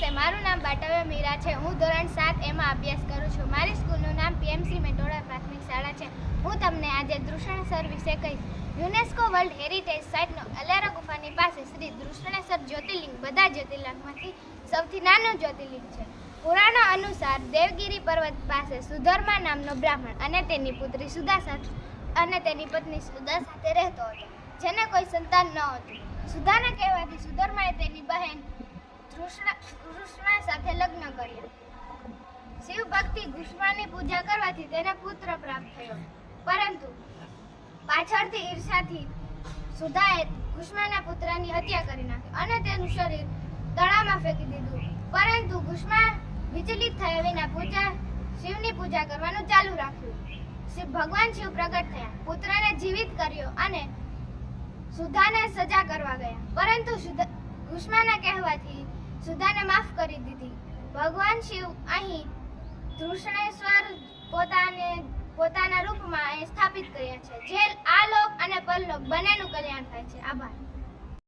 નમસ્તે, મારું નામ બાટવે મીરા છે. હું ધોરણ 7 એમાં અભ્યાસ કરું છું. મારી સ્કૂલનું નામ પીએમસી મેટોડા પ્રાથમિક શાળા છે. હું તમને આજે દૃષણેશ્વર વિશે કહીશ. યુનેસ્કો વર્લ્ડ હેરિટેજ સાઇટનો અલારા ગુફાની પાસે શ્રી દૃષણેશ્વર જ્યોતિર્લિંગ બધા જ્યોતિર્લિંગમાંથી સૌથી નાનું જ્યોતિર્લિંગ છે. પુરાણો અનુસાર દેવગિરી પર્વત પાસે સુધર્મા નામનો બ્રાહ્મણ અને તેની પુત્રી સુધા સાથે અને તેની પત્ની સુધા સાથે રહેતો હતો, જેને કોઈ સંતાન ન હતું. સુધાના કહેવાથી સુધર્માએ તેની બહેન ઘૃષ્ણા સાથે લગ્ન કર્યા. શિવ ભક્તિ ઘૃષ્ણાની પૂજા કરવાથી તેને પુત્ર પ્રાપ્ત થયો, પરંતુ પાછળથી ઈર્ષાથી સુધાએ ઘૃષ્ણાના પુત્રની હત્યા કરી નાખી અને તેનું શરીર તળાવમાં ફેંકી દીધું. પરંતુ ઘૃષ્ણા વિચલિત થયા વિના શિવની પૂજા કરવાનું ચાલુ રાખ્યું. ભગવાન શિવ પ્રગટ થયા, પુત્રને જીવિત કર્યો અને સુધાને સજા કરવા ગયા, પરંતુ ઘૃષ્ણાના કહેવાથી સુધાને માફ કરી દીધી. ભગવાન શિવ અહીં દૃષણેશ્વર પોતાના રૂપમાં સ્થાપિત કર્યા છે, જે આ લોક અને પરલોક બંનેનું કલ્યાણ થાય છે. આભાર.